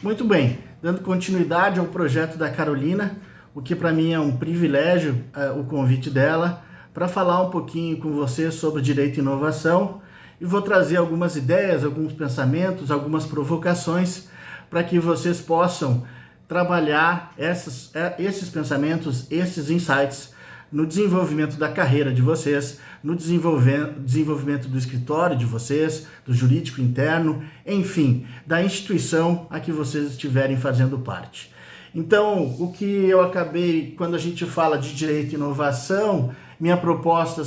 Muito bem, dando continuidade ao projeto da Carolina, o que para mim é um privilégio, o convite dela, para falar um pouquinho com você sobre direito e inovação, e vou trazer algumas ideias, alguns pensamentos, algumas provocações, para que vocês possam trabalhar esses pensamentos, esses insights, no desenvolvimento da carreira de vocês, no desenvolvimento do escritório de vocês, do jurídico interno, enfim, da instituição a que vocês estiverem fazendo parte. Então, o que eu acabei, quando a gente fala de direito e inovação, minha proposta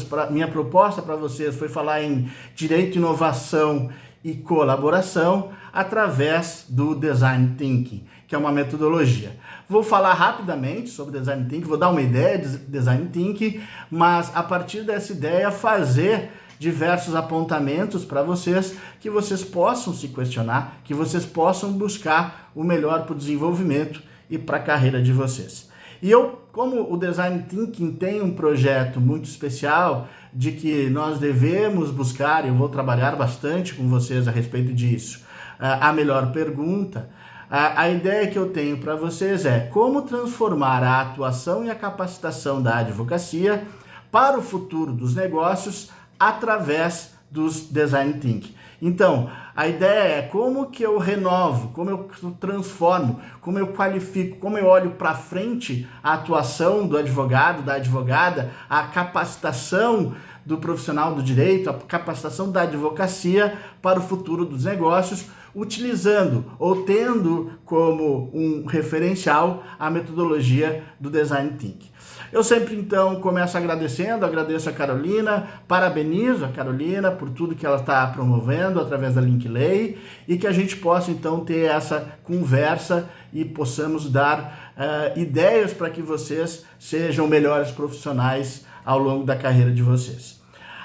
para vocês foi falar em direito, inovação e colaboração através do Design Thinking, que é uma metodologia. Vou falar rapidamente sobre Design Thinking, vou dar uma ideia de Design Thinking, mas a partir dessa ideia fazer diversos apontamentos para vocês, que vocês possam se questionar, que vocês possam buscar o melhor para o desenvolvimento e para a carreira de vocês. E como o Design Thinking tem um projeto muito especial de que nós devemos buscar, e eu vou trabalhar bastante com vocês a respeito disso, a melhor pergunta, a ideia que eu tenho para vocês é como transformar a atuação e a capacitação da advocacia para o futuro dos negócios através dos Design Thinking. Então, a ideia é como que eu renovo, como eu transformo, como eu qualifico, como eu olho para frente a atuação do advogado, da advogada, a capacitação do profissional do direito, a capacitação da advocacia para o futuro dos negócios, utilizando ou tendo como um referencial a metodologia do Design Thinking. Eu sempre, então, começo agradeço a Carolina, parabenizo a Carolina por tudo que ela está promovendo através da Linkley e que a gente possa, então, ter essa conversa e possamos dar ideias para que vocês sejam melhores profissionais ao longo da carreira de vocês.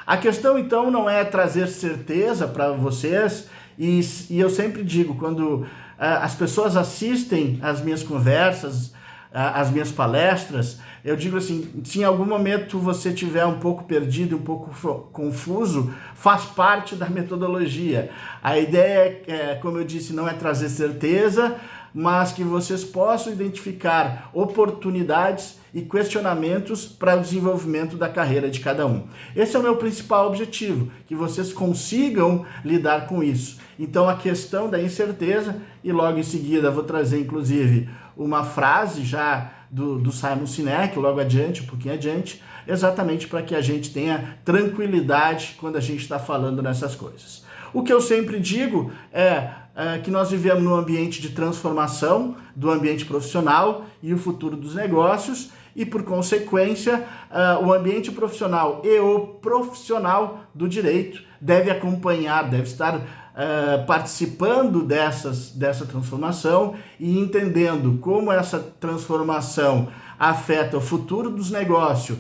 A questão, então, não é trazer certeza para vocês e eu sempre digo, quando as pessoas assistem às minhas conversas, as minhas palestras, eu digo assim, se em algum momento você estiver um pouco perdido, um pouco confuso, faz parte da metodologia. A ideia, como eu disse, não é trazer certeza, mas que vocês possam identificar oportunidades e questionamentos para o desenvolvimento da carreira de cada um. Esse é o meu principal objetivo, que vocês consigam lidar com isso. Então, a questão da incerteza, e logo em seguida vou trazer, inclusive, uma frase já do Simon Sinek, logo adiante, um pouquinho adiante, exatamente para que a gente tenha tranquilidade quando a gente está falando nessas coisas. O que eu sempre digo é que nós vivemos num ambiente de transformação do ambiente profissional e o futuro dos negócios e, por consequência, o ambiente profissional e o profissional do direito deve acompanhar, deve estar participando dessa transformação e entendendo como essa transformação afeta o futuro dos negócios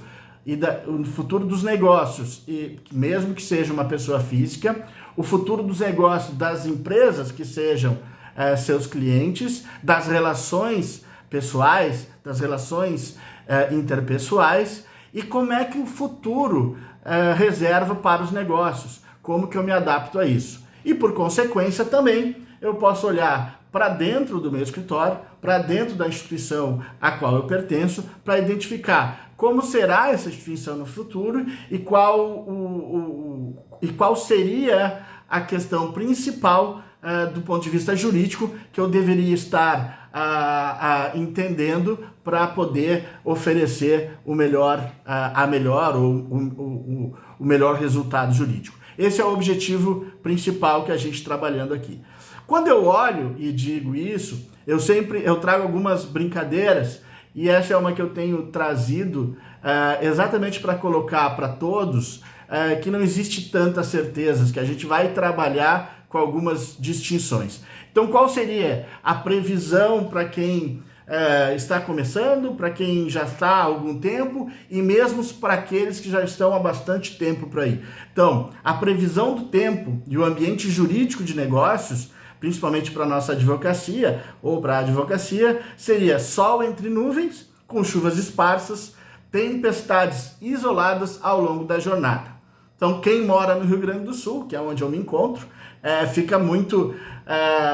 o futuro dos negócios, e mesmo que seja uma pessoa física, o futuro dos negócios das empresas que sejam seus clientes, das relações pessoais, das relações interpessoais, e como é que o futuro reserva para os negócios, como que eu me adapto a isso. E por consequência também eu posso olhar para dentro do meu escritório, para dentro da instituição a qual eu pertenço, para identificar como será essa instituição no futuro e qual seria a questão principal do ponto de vista jurídico que eu deveria estar entendendo para poder oferecer o melhor resultado jurídico. Esse é o objetivo principal que a gente está trabalhando aqui. Quando eu olho e digo isso, eu trago algumas brincadeiras, e essa é uma que eu tenho trazido exatamente para colocar para todos que não existe tantas certezas, que a gente vai trabalhar com algumas distinções. Então, qual seria a previsão para quem está começando, para quem já está há algum tempo e mesmo para aqueles que já estão há bastante tempo por aí? Então, a previsão do tempo e o ambiente jurídico de negócios, principalmente para a nossa advocacia ou para a advocacia, seria sol entre nuvens, com chuvas esparsas, tempestades isoladas ao longo da jornada. Então, quem mora no Rio Grande do Sul, que é onde eu me encontro, fica muito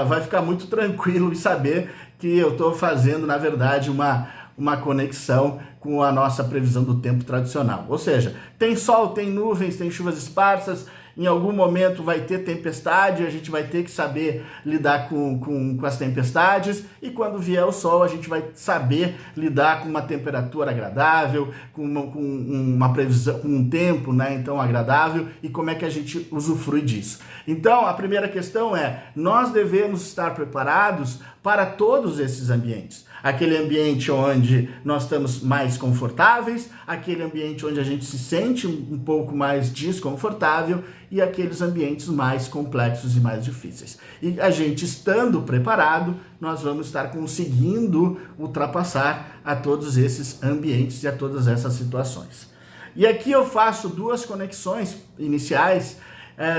vai ficar muito tranquilo em saber que eu estou fazendo, na verdade, uma conexão com a nossa previsão do tempo tradicional. Ou seja, tem sol, tem nuvens, tem chuvas esparsas, em algum momento vai ter tempestade, a gente vai ter que saber lidar com as tempestades, e quando vier o sol a gente vai saber lidar com uma temperatura agradável, com uma previsão, com um tempo, né, então agradável, e como é que a gente usufrui disso. Então, a primeira questão é, nós devemos estar preparados para todos esses ambientes. Aquele ambiente onde nós estamos mais confortáveis, aquele ambiente onde a gente se sente um pouco mais desconfortável e aqueles ambientes mais complexos e mais difíceis. E a gente estando preparado, nós vamos estar conseguindo ultrapassar a todos esses ambientes e a todas essas situações. E aqui eu faço duas conexões iniciais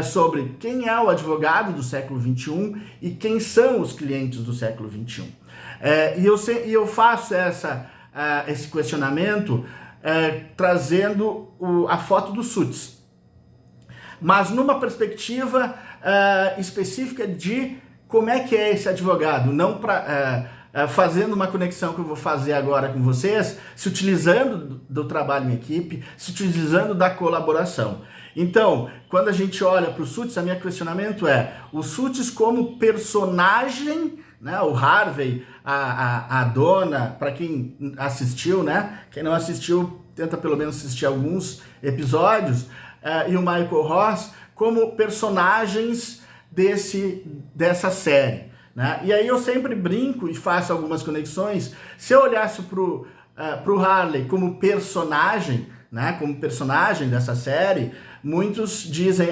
sobre quem é o advogado do século XXI e quem são os clientes do século XXI. E eu faço esse questionamento trazendo a foto do Suits, mas numa perspectiva específica de como é que é esse advogado, não fazendo uma conexão que eu vou fazer agora com vocês, se utilizando do trabalho em equipe, se utilizando da colaboração. Então, quando a gente olha para o Suits, o meu questionamento é o Suits como personagem, né? O Harvey, a dona, para quem assistiu, né? Quem não assistiu, tenta pelo menos assistir alguns episódios, e o Michael Ross como personagens dessa série, né? E aí eu sempre brinco e faço algumas conexões. Se eu olhasse pro Harley como personagem, né? Como personagem dessa série, muitos dizem,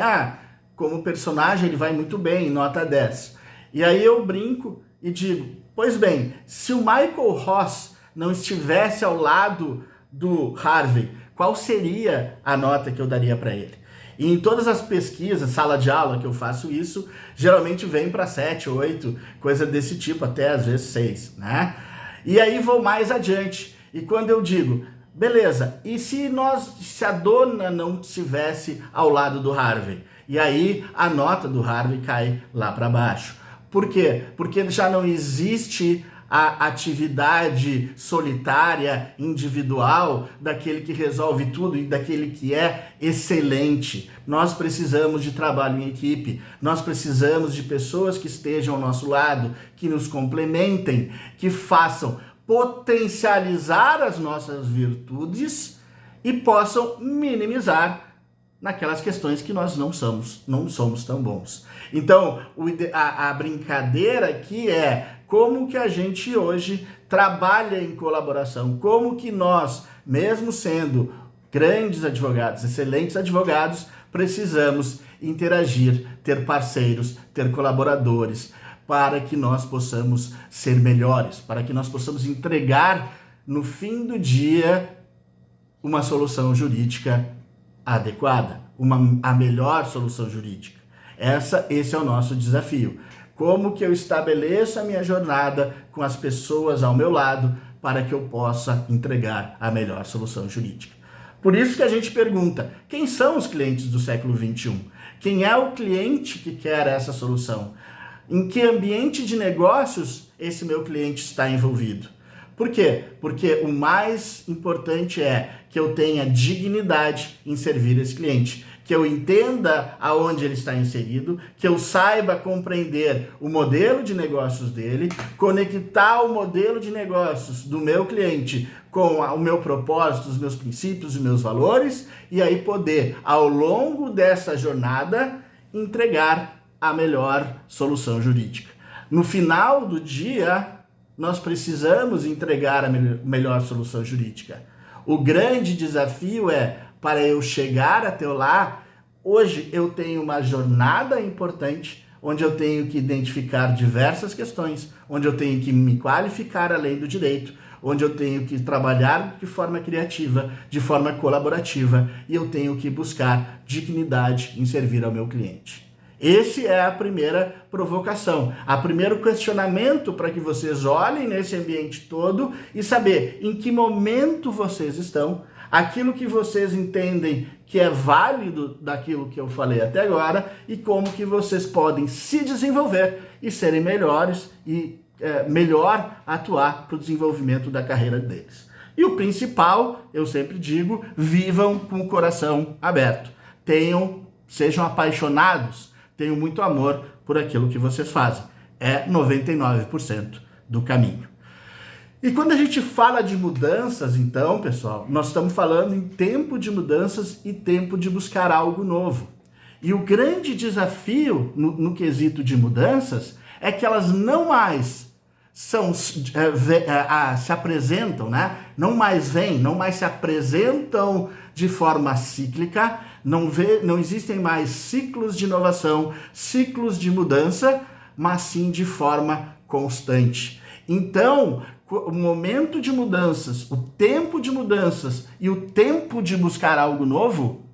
como personagem ele vai muito bem, nota 10. E aí eu brinco e digo, pois bem, se o Michael Ross não estivesse ao lado do Harvey, qual seria a nota que eu daria para ele? E em todas as pesquisas, sala de aula que eu faço isso, geralmente vem para 7, 8, coisa desse tipo, até às vezes 6, né? E aí vou mais adiante. E quando eu digo, beleza, e se a dona não estivesse ao lado do Harvey? E aí a nota do Harvey cai lá para baixo. Por quê? Porque já não existe a atividade solitária, individual, daquele que resolve tudo e daquele que é excelente. Nós precisamos de trabalho em equipe, nós precisamos de pessoas que estejam ao nosso lado, que nos complementem, que façam potencializar as nossas virtudes e possam minimizar naquelas questões que nós não somos tão bons. Então, a brincadeira aqui é como que a gente hoje trabalha em colaboração, como que nós, mesmo sendo grandes advogados, excelentes advogados, precisamos interagir, ter parceiros, ter colaboradores, para que nós possamos ser melhores, para que nós possamos entregar no fim do dia uma solução jurídica adequada, a melhor solução jurídica. Esse é o nosso desafio. Como que eu estabeleço a minha jornada com as pessoas ao meu lado para que eu possa entregar a melhor solução jurídica. Por isso que a gente pergunta, quem são os clientes do século XXI? Quem é o cliente que quer essa solução? Em que ambiente de negócios esse meu cliente está envolvido? Por quê? Porque o mais importante é que eu tenha dignidade em servir esse cliente, que eu entenda aonde ele está inserido, que eu saiba compreender o modelo de negócios dele, conectar o modelo de negócios do meu cliente com o meu propósito, os meus princípios e meus valores, e aí poder, ao longo dessa jornada, entregar a melhor solução jurídica. No final do dia, nós precisamos entregar a melhor solução jurídica. O grande desafio é, para eu chegar até lá, hoje eu tenho uma jornada importante, onde eu tenho que identificar diversas questões, onde eu tenho que me qualificar além do direito, onde eu tenho que trabalhar de forma criativa, de forma colaborativa, e eu tenho que buscar dignidade em servir ao meu cliente. Esse é a primeira provocação, o primeiro questionamento para que vocês olhem nesse ambiente todo e saber em que momento vocês estão, aquilo que vocês entendem que é válido daquilo que eu falei até agora e como que vocês podem se desenvolver e serem melhores e melhor atuar para o desenvolvimento da carreira deles. E o principal, eu sempre digo, vivam com o coração aberto. Sejam apaixonados, tenham muito amor por aquilo que vocês fazem. É 99% do caminho. E quando a gente fala de mudanças, então, pessoal, nós estamos falando em tempo de mudanças e tempo de buscar algo novo. E o grande desafio no quesito de mudanças é que elas não mais se apresentam, né? Não mais se apresentam de forma cíclica, não existem mais ciclos de inovação, ciclos de mudança, mas sim de forma constante. Então, o momento de mudanças, o tempo de mudanças e o tempo de buscar algo novo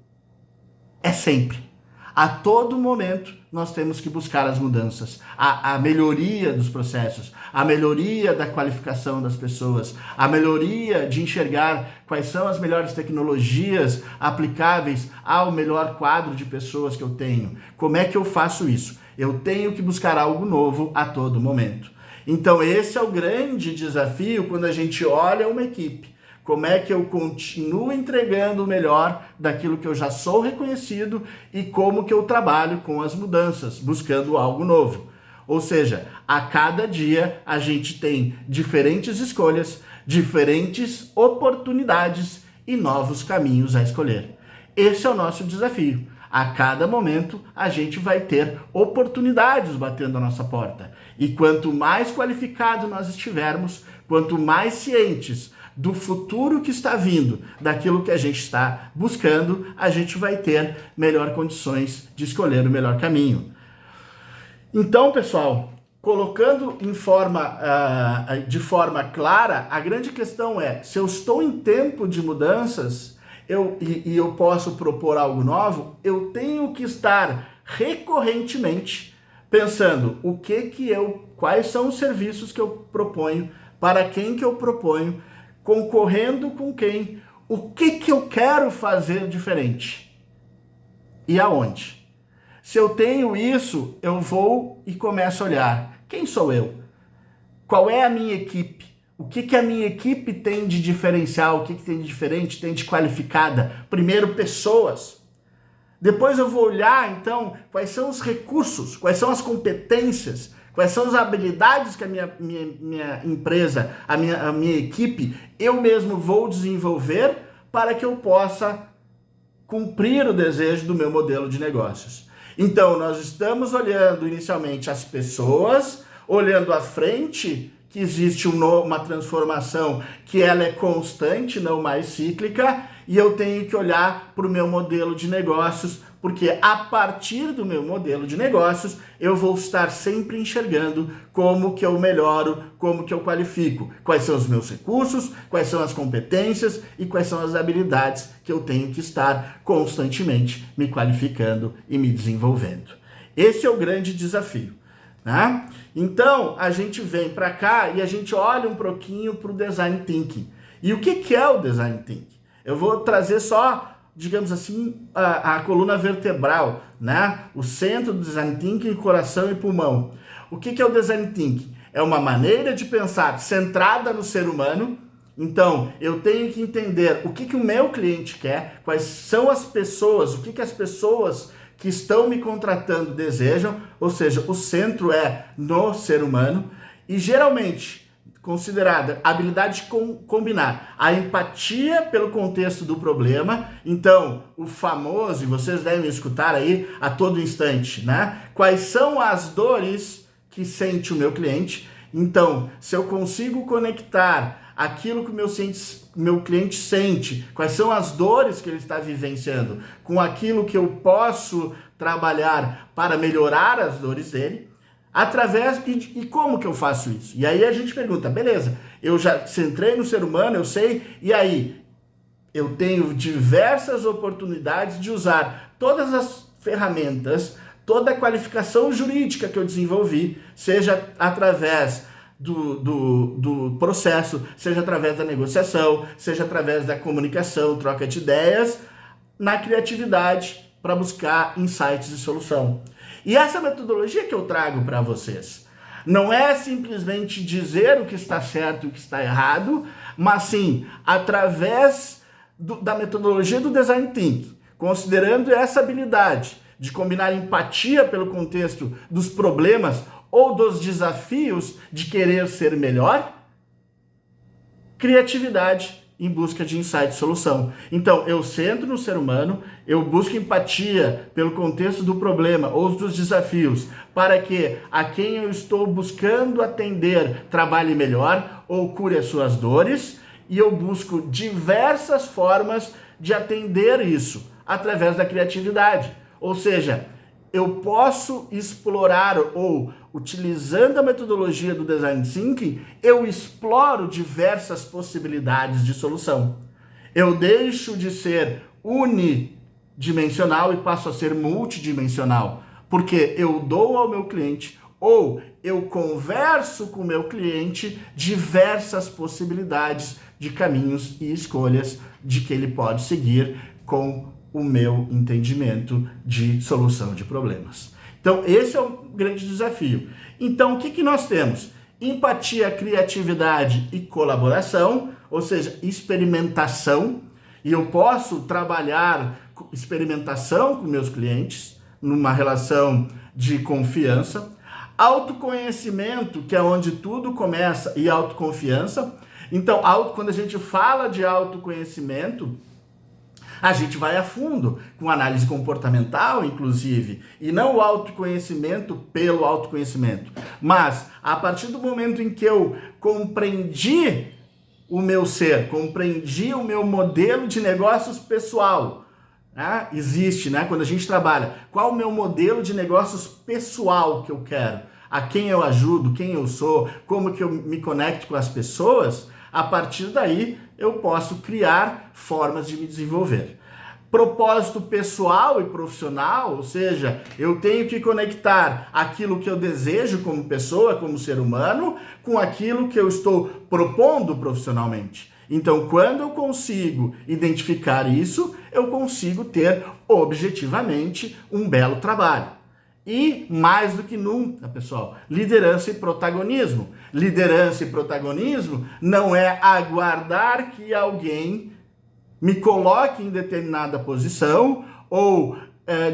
é sempre. A todo momento nós temos que buscar as mudanças, a melhoria dos processos, a melhoria da qualificação das pessoas, a melhoria de enxergar quais são as melhores tecnologias aplicáveis ao melhor quadro de pessoas que eu tenho. Como é que eu faço isso? Eu tenho que buscar algo novo a todo momento. Então esse é o grande desafio quando a gente olha uma equipe. Como é que eu continuo entregando o melhor daquilo que eu já sou reconhecido e como que eu trabalho com as mudanças, buscando algo novo. Ou seja, a cada dia a gente tem diferentes escolhas, diferentes oportunidades e novos caminhos a escolher. Esse é o nosso desafio. A cada momento a gente vai ter oportunidades batendo a nossa porta. E quanto mais qualificado nós estivermos, quanto mais cientes do futuro que está vindo, daquilo que a gente está buscando, a gente vai ter melhor condições de escolher o melhor caminho. Então, pessoal, colocando de forma clara, a grande questão é, se eu estou em tempo de mudanças, eu posso propor algo novo, eu tenho que estar recorrentemente pensando quais são os serviços que eu proponho, para quem que eu proponho, concorrendo com quem, o que eu quero fazer diferente e aonde. Se eu tenho isso, eu vou e começo a olhar, quem sou eu? Qual é a minha equipe? O que a minha equipe tem de diferencial? O que tem de diferente, tem de qualificada? Primeiro, pessoas. Depois eu vou olhar, então, quais são os recursos, quais são as competências, quais são as habilidades que a minha empresa, a minha equipe, eu mesmo vou desenvolver para que eu possa cumprir o desejo do meu modelo de negócios. Então, nós estamos olhando inicialmente as pessoas, olhando à frente, que existe uma transformação que ela é constante, não mais cíclica, e eu tenho que olhar para o meu modelo de negócios, porque a partir do meu modelo de negócios, eu vou estar sempre enxergando como que eu melhoro, como que eu qualifico, quais são os meus recursos, quais são as competências e quais são as habilidades que eu tenho que estar constantemente me qualificando e me desenvolvendo. Esse é o grande desafio. Né? Então, a gente vem para cá e a gente olha um pouquinho para o Design Thinking. E o que é o Design Thinking? Eu vou trazer só, digamos assim, a coluna vertebral, né? O centro do Design Thinking, coração e pulmão. O que é o Design Thinking? É uma maneira de pensar centrada no ser humano. Então, eu tenho que entender o que o meu cliente quer, quais são as pessoas, o que as pessoas que estão me contratando desejam, ou seja, o centro é no ser humano, e geralmente considerada a habilidade de combinar a empatia pelo contexto do problema, então o famoso, e vocês devem escutar aí a todo instante, né? Quais são as dores que sente o meu cliente? Então, se eu consigo conectar aquilo que o meu cliente sente, quais são as dores que ele está vivenciando, com aquilo que eu posso trabalhar para melhorar as dores dele, e como que eu faço isso? E aí a gente pergunta, beleza, eu já centrei no ser humano, eu sei, e aí eu tenho diversas oportunidades de usar todas as ferramentas, toda a qualificação jurídica que eu desenvolvi, seja através do processo, seja através da negociação, seja através da comunicação, troca de ideias, na criatividade para buscar insights de solução. E essa metodologia que eu trago para vocês não é simplesmente dizer o que está certo e o que está errado, mas sim através da metodologia do Design Thinking, considerando essa habilidade de combinar empatia pelo contexto dos problemas ou dos desafios de querer ser melhor, criatividade em busca de insight e solução. Então, eu centro no ser humano, eu busco empatia pelo contexto do problema ou dos desafios, para que a quem eu estou buscando atender trabalhe melhor ou cure as suas dores, e eu busco diversas formas de atender isso através da criatividade. Ou seja, eu posso explorar ou, utilizando a metodologia do Design Thinking, eu exploro diversas possibilidades de solução. Eu deixo de ser unidimensional e passo a ser multidimensional, porque eu dou ao meu cliente ou eu converso com o meu cliente diversas possibilidades de caminhos e escolhas de que ele pode seguir com o meu entendimento de solução de problemas. Então, esse é um grande desafio. Então, o que nós temos? Empatia, criatividade e colaboração, ou seja, experimentação. E eu posso trabalhar experimentação com meus clientes, numa relação de confiança. Autoconhecimento, que é onde tudo começa, e autoconfiança. Então, quando a gente fala de autoconhecimento, a gente vai a fundo, com análise comportamental, inclusive, e não o autoconhecimento pelo autoconhecimento. Mas, a partir do momento em que eu compreendi o meu ser, compreendi o meu modelo de negócios pessoal, né? Existe, né? Quando a gente trabalha, qual o meu modelo de negócios pessoal que eu quero? A quem eu ajudo, quem eu sou, como que eu me conecto com as pessoas? A partir daí, eu posso criar formas de me desenvolver. Propósito pessoal e profissional, ou seja, eu tenho que conectar aquilo que eu desejo como pessoa, como ser humano, com aquilo que eu estou propondo profissionalmente. Então, quando eu consigo identificar isso, eu consigo ter objetivamente um belo trabalho. E, mais do que nunca, pessoal, liderança e protagonismo. Liderança e protagonismo não é aguardar que alguém me coloque em determinada posição ou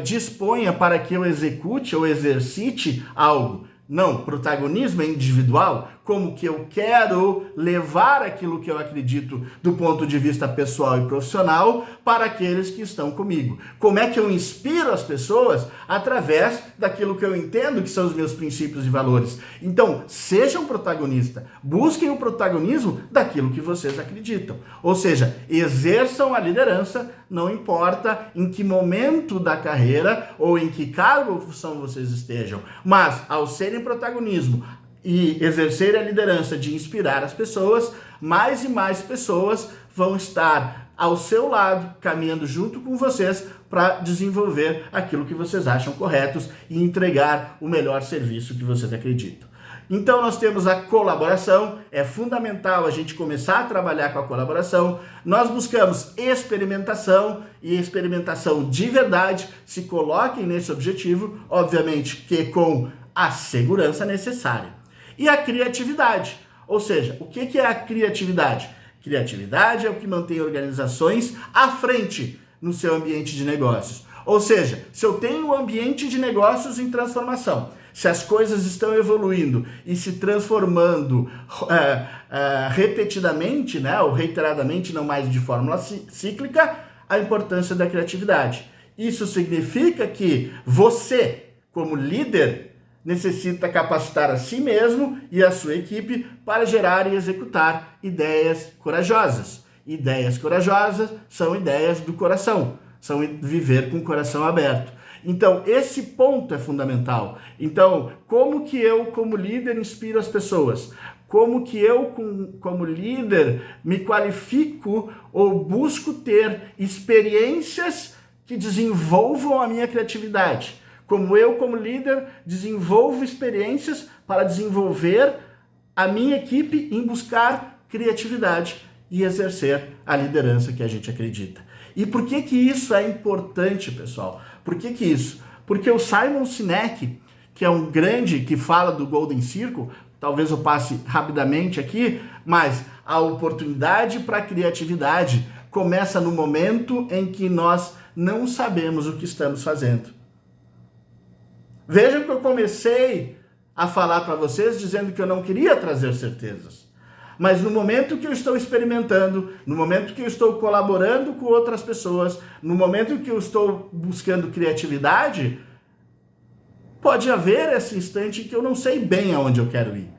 disponha para que eu execute ou exercite algo. Não, protagonismo é individual, como que eu quero levar aquilo que eu acredito do ponto de vista pessoal e profissional para aqueles que estão comigo. Como é que eu inspiro as pessoas? Através daquilo que eu entendo que são os meus princípios e valores. Então, sejam protagonistas, busquem o protagonismo daquilo que vocês acreditam. Ou seja, exerçam a liderança, não importa em que momento da carreira ou em que cargo ou função vocês estejam, mas ao serem protagonismo e exercer a liderança de inspirar as pessoas, mais e mais pessoas vão estar ao seu lado, caminhando junto com vocês para desenvolver aquilo que vocês acham corretos e entregar o melhor serviço que vocês acreditam. Então nós temos a colaboração, é fundamental a gente começar a trabalhar com a colaboração. Nós buscamos experimentação e experimentação de verdade. Se coloquem nesse objetivo, obviamente que com a segurança necessária. E a criatividade, ou seja, o que é a criatividade? Criatividade é o que mantém organizações à frente no seu ambiente de negócios. Ou seja, se eu tenho um ambiente de negócios em transformação, se as coisas estão evoluindo e se transformando repetidamente, né, ou reiteradamente, não mais de fórmula cíclica, a importância da criatividade. Isso significa que você, como líder, necessita capacitar a si mesmo e a sua equipe para gerar e executar ideias corajosas. Ideias corajosas são ideias do coração, são viver com o coração aberto. Então, esse ponto é fundamental. Então, como que eu, como líder, inspiro as pessoas? Como que eu, como líder, me qualifico ou busco ter experiências que desenvolvam a minha criatividade? Como eu, como líder, desenvolvo experiências para desenvolver a minha equipe em buscar criatividade e exercer a liderança que a gente acredita. E por que que isso é importante, pessoal? Por que que isso? Porque o Simon Sinek, que é um grande que fala do Golden Circle, talvez eu passe rapidamente aqui, mas a oportunidade para a criatividade começa no momento em que nós não sabemos o que estamos fazendo. Vejam que eu comecei a falar para vocês dizendo que eu não queria trazer certezas. Mas no momento que eu estou experimentando, no momento que eu estou colaborando com outras pessoas, no momento que eu estou buscando criatividade, pode haver esse instante que eu não sei bem aonde eu quero ir.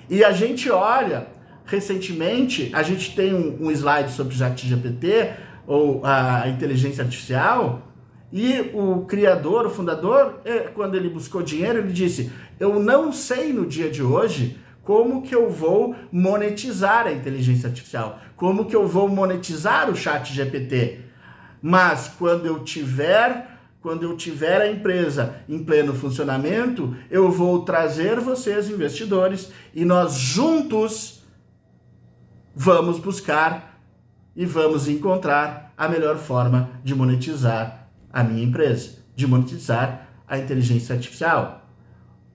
E a gente olha, recentemente, a gente tem um slide sobre o ChatGPT, ou a inteligência artificial, e o criador, o fundador, quando ele buscou dinheiro, ele disse, eu não sei no dia de hoje como que eu vou monetizar a inteligência artificial, como que eu vou monetizar o ChatGPT. Mas quando eu tiver a empresa em pleno funcionamento, eu vou trazer vocês, investidores, e nós juntos vamos buscar e vamos encontrar a melhor forma de monetizar a minha empresa, de monetizar a inteligência artificial.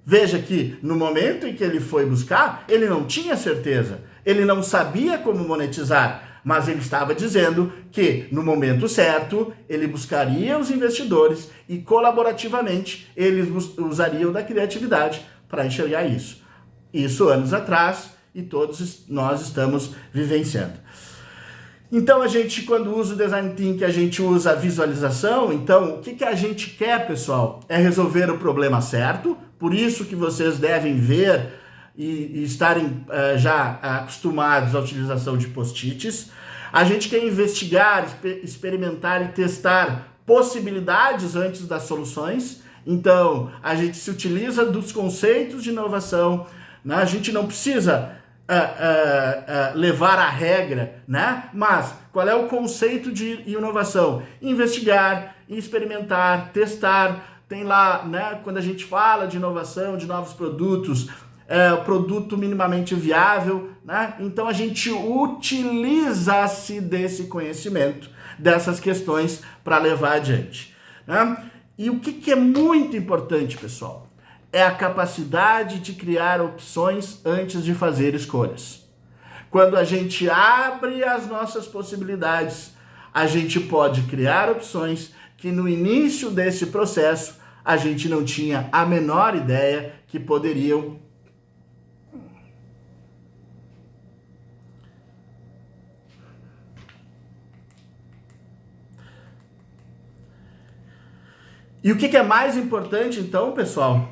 Veja que no momento em que ele foi buscar, ele não tinha certeza, ele não sabia como monetizar, mas ele estava dizendo que no momento certo ele buscaria os investidores e colaborativamente eles usariam da criatividade para enxergar isso. Isso anos atrás e todos nós estamos vivenciando. Então a gente, quando usa o Design Thinking, a gente usa a visualização. Então o que a gente quer, pessoal? É resolver o problema certo. Por isso que vocês devem ver e estarem já acostumados à utilização de post-its. A gente quer investigar, experimentar e testar possibilidades antes das soluções. Então, a gente se utiliza dos conceitos de inovação, né? A gente não precisa levar a regra, né? Mas qual é o conceito de inovação? Investigar, experimentar, testar. Tem lá, né, quando a gente fala de inovação, de novos produtos, produto minimamente viável, né? Então a gente utiliza-se desse conhecimento, dessas questões para levar adiante, né? E o que é muito importante, pessoal, é a capacidade de criar opções antes de fazer escolhas. Quando a gente abre as nossas possibilidades, a gente pode criar opções que no início desse processo a gente não tinha a menor ideia que poderiam E o que é mais importante, então, pessoal?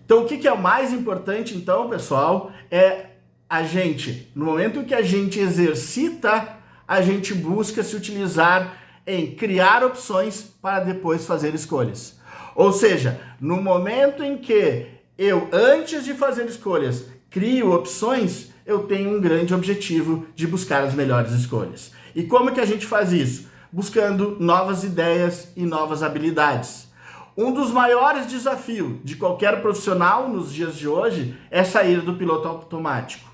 Então, o que é o mais importante, então, pessoal, é a gente, no momento que a gente exercita, a gente busca se utilizar em criar opções para depois fazer escolhas. Ou seja, no momento em que eu, antes de fazer escolhas, crio opções, eu tenho um grande objetivo de buscar as melhores escolhas. E como que a gente faz isso? Buscando novas ideias e novas habilidades. Um dos maiores desafios de qualquer profissional nos dias de hoje é sair do piloto automático.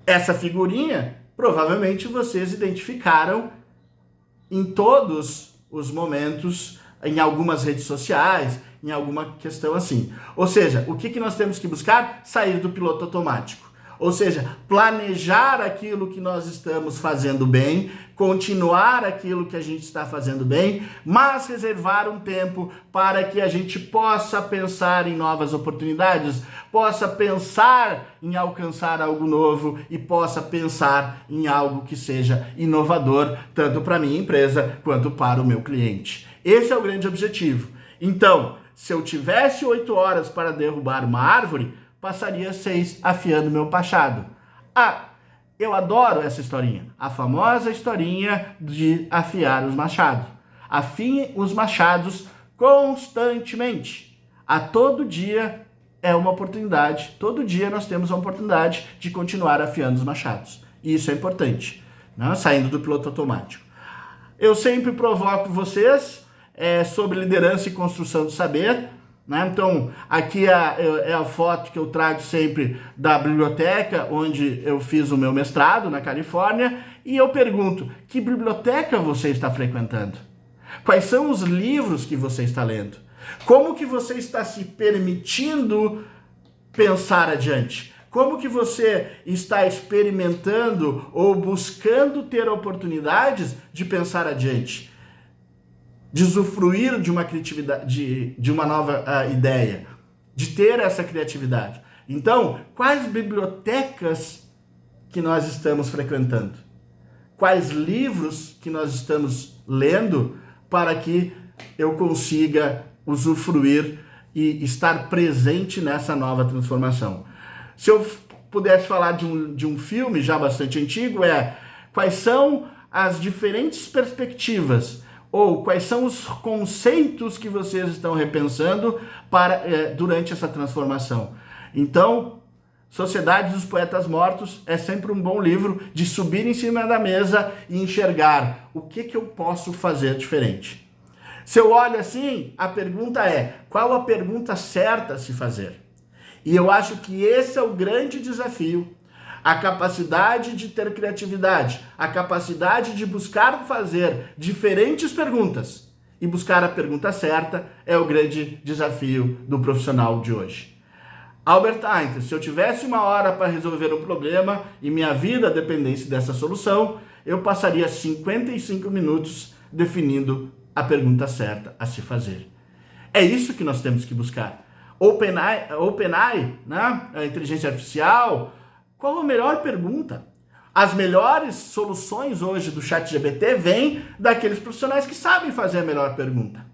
Essa figurinha, provavelmente vocês identificaram em todos os momentos, em algumas redes sociais, em alguma questão assim. Ou seja, o que nós temos que buscar? Sair do piloto automático. Ou seja, planejar aquilo que nós estamos fazendo bem, continuar aquilo que a gente está fazendo bem, mas reservar um tempo para que a gente possa pensar em novas oportunidades, possa pensar em alcançar algo novo e possa pensar em algo que seja inovador, tanto para a minha empresa quanto para o meu cliente. Esse é o grande objetivo. Então, se eu tivesse 8 horas para derrubar uma árvore, passaria 6 afiando meu machado. Eu adoro essa historinha. A famosa historinha de afiar os machados. Afiem os machados constantemente. A todo dia é uma oportunidade. Todo dia nós temos a oportunidade de continuar afiando os machados. E isso é importante, né? Saindo do piloto automático. Eu sempre provoco vocês sobre liderança e construção do saber. né? Então, aqui é a foto que eu trago sempre da biblioteca onde eu fiz o meu mestrado, na Califórnia, e eu pergunto, que biblioteca você está frequentando? Quais são os livros que você está lendo? Como que você está se permitindo pensar adiante? Como que você está experimentando ou buscando ter oportunidades de pensar adiante? De usufruir de uma criatividade, de uma nova ideia, de ter essa criatividade. Então, quais bibliotecas que nós estamos frequentando? Quais livros que nós estamos lendo para que eu consiga usufruir e estar presente nessa nova transformação? Se eu pudesse falar de um filme já bastante antigo, quais são as diferentes perspectivas ou quais são os conceitos que vocês estão repensando durante essa transformação? Então, Sociedade dos Poetas Mortos é sempre um bom livro de subir em cima da mesa e enxergar o que eu posso fazer diferente. Se eu olho assim, a pergunta é, qual a pergunta certa a se fazer? E eu acho que esse é o grande desafio. A capacidade de ter criatividade, a capacidade de buscar fazer diferentes perguntas e buscar a pergunta certa é o grande desafio do profissional de hoje. Albert Einstein, se eu tivesse uma hora para resolver um problema e minha vida dependesse dessa solução, eu passaria 55 minutos definindo a pergunta certa a se fazer. É isso que nós temos que buscar. OpenAI, né? A inteligência artificial, qual a melhor pergunta? As melhores soluções hoje do ChatGPT vêm daqueles profissionais que sabem fazer a melhor pergunta.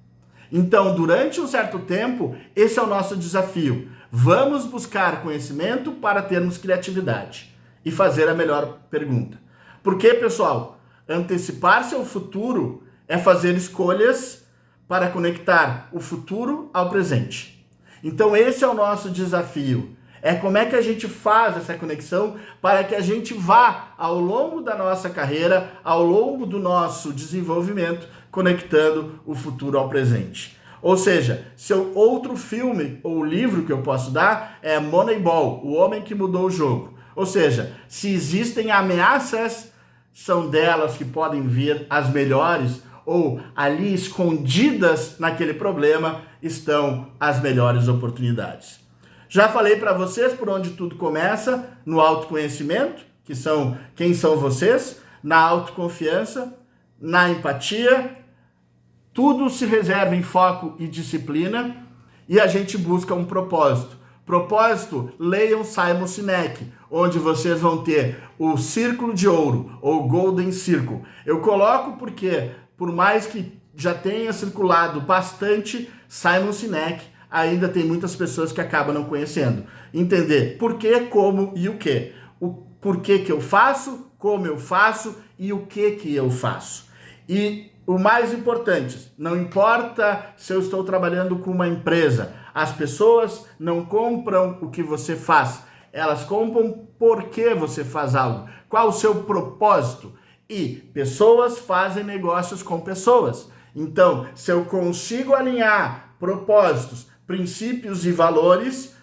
Então, durante um certo tempo, esse é o nosso desafio. Vamos buscar conhecimento para termos criatividade e fazer a melhor pergunta. Porque, pessoal, antecipar-se ao futuro é fazer escolhas para conectar o futuro ao presente. Então, esse é o nosso desafio. É como é que a gente faz essa conexão para que a gente vá, ao longo da nossa carreira, ao longo do nosso desenvolvimento, conectando o futuro ao presente. Ou seja, outro filme ou livro que eu posso dar é Moneyball, O Homem que Mudou o Jogo. Ou seja, se existem ameaças, são delas que podem vir as melhores, ou ali escondidas naquele problema estão as melhores oportunidades. Já falei para vocês por onde tudo começa, no autoconhecimento, que são quem são vocês, na autoconfiança, na empatia. Tudo se reserva em foco e disciplina e a gente busca um propósito. Propósito, leiam Simon Sinek, onde vocês vão ter o Círculo de Ouro, ou Golden Circle. Eu coloco porque, por mais que já tenha circulado bastante, Simon Sinek ainda tem muitas pessoas que acabam não conhecendo. Entender por que, como e o que. O porquê que eu faço, como eu faço e o que eu faço. E o mais importante, não importa se eu estou trabalhando com uma empresa, as pessoas não compram o que você faz, elas compram por que você faz algo, qual o seu propósito. E pessoas fazem negócios com pessoas. Então, se eu consigo alinhar propósitos, princípios e valores,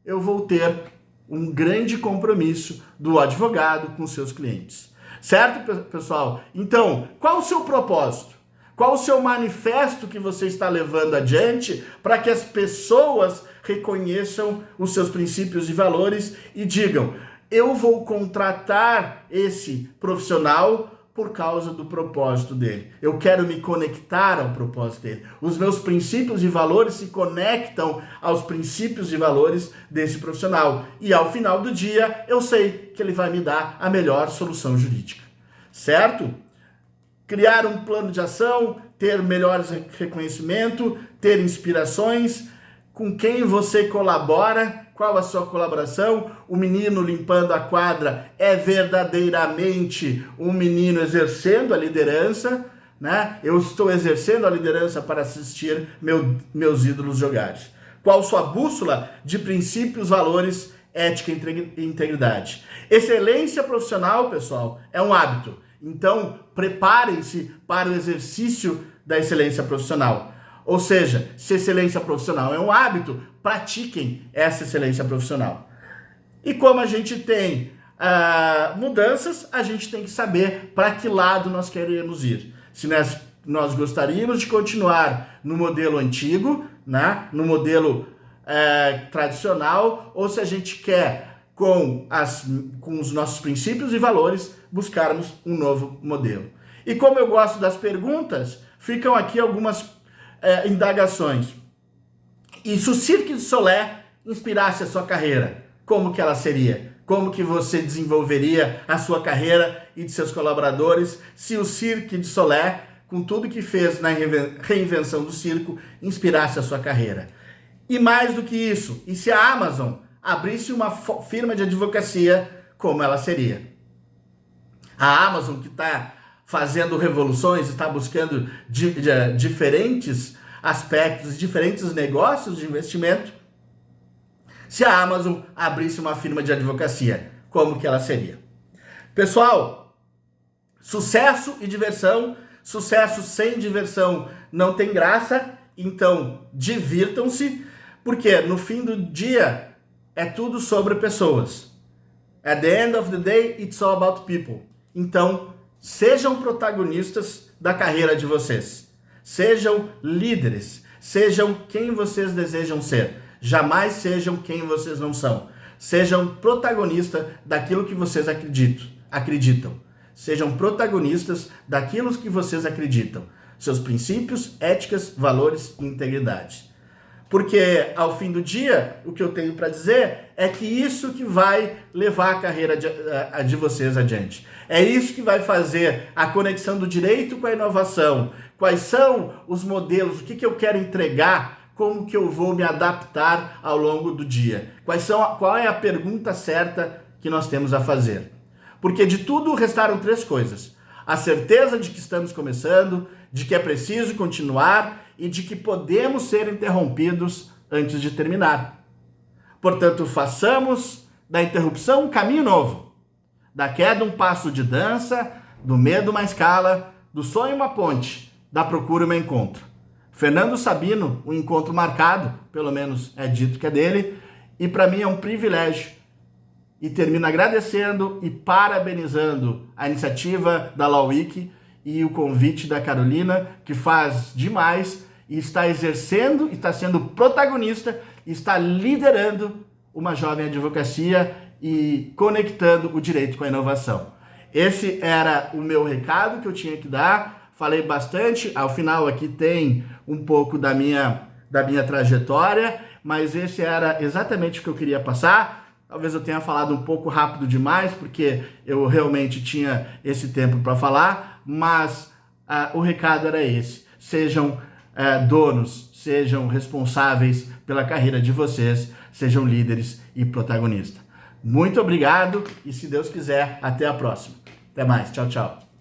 eu vou ter um grande compromisso do advogado com seus clientes. Certo, pessoal? Então, qual o seu propósito? Qual o seu manifesto que você está levando adiante para que as pessoas reconheçam os seus princípios e valores e digam, eu vou contratar esse profissional por causa do propósito dele. Eu quero me conectar ao propósito dele. Os meus princípios e valores se conectam aos princípios e valores desse profissional. E ao final do dia, eu sei que ele vai me dar a melhor solução jurídica. Certo? Criar um plano de ação, ter melhores reconhecimento, ter inspirações, com quem você colabora, qual a sua colaboração. O menino limpando a quadra é verdadeiramente um menino exercendo a liderança, né? Eu estou exercendo a liderança para assistir meus ídolos jogarem. Qual sua bússola de princípios, valores, ética e integridade? Excelência profissional, pessoal, é um hábito. Então, preparem-se para o exercício da excelência profissional. Ou seja, se excelência profissional é um hábito, pratiquem essa excelência profissional. E como a gente tem mudanças, a gente tem que saber para que lado nós queremos ir. Se nós gostaríamos de continuar no modelo antigo, né, no modelo tradicional, ou se a gente quer, com os nossos princípios e valores, buscarmos um novo modelo. E como eu gosto das perguntas, ficam aqui algumas indagações. E se o Cirque du Soleil inspirasse a sua carreira, como que ela seria? Como que você desenvolveria a sua carreira e de seus colaboradores se o Cirque du Soleil, com tudo que fez na reinvenção do circo, inspirasse a sua carreira? E mais do que isso, e se a Amazon abrisse uma firma de advocacia, como ela seria? A Amazon, que está fazendo revoluções, está buscando diferentes aspectos, diferentes negócios de investimento. Se a Amazon abrisse uma firma de advocacia, como que ela seria? Pessoal, sucesso e diversão. Sucesso sem diversão não tem graça, então divirtam-se, porque no fim do dia é tudo sobre pessoas. At the end of the day, it's all about people. Então, sejam protagonistas da carreira de vocês. Sejam líderes. Sejam quem vocês desejam ser. Jamais sejam quem vocês não são. Sejam protagonistas daquilo que vocês acreditam. Sejam protagonistas daquilo que vocês acreditam. Seus princípios, éticas, valores e integridade. Porque, ao fim do dia, o que eu tenho para dizer é que isso que vai levar a carreira de vocês adiante. É isso que vai fazer a conexão do direito com a inovação. Quais são os modelos, o que eu quero entregar, como que eu vou me adaptar ao longo do dia. Qual é a pergunta certa que nós temos a fazer. Porque de tudo restaram 3 coisas. A certeza de que estamos começando, de que é preciso continuar e de que podemos ser interrompidos antes de terminar. Portanto, façamos da interrupção um caminho novo. Da queda um passo de dança, do medo uma escala, do sonho uma ponte, da procura um encontro. Fernando Sabino, um encontro marcado, pelo menos é dito que é dele, e para mim é um privilégio. E termino agradecendo e parabenizando a iniciativa da Law Week e o convite da Carolina, que faz demais e está exercendo, está sendo protagonista, está liderando uma jovem advocacia e conectando o direito com a inovação. Esse era o meu recado que eu tinha que dar. Falei bastante, ao final aqui tem um pouco da minha trajetória, mas esse era exatamente o que eu queria passar. Talvez eu tenha falado um pouco rápido demais, porque eu realmente tinha esse tempo para falar, mas o recado era esse. Sejam donos, sejam responsáveis pela carreira de vocês, sejam líderes e protagonistas. Muito obrigado e, se Deus quiser, até a próxima. Até mais. Tchau, tchau.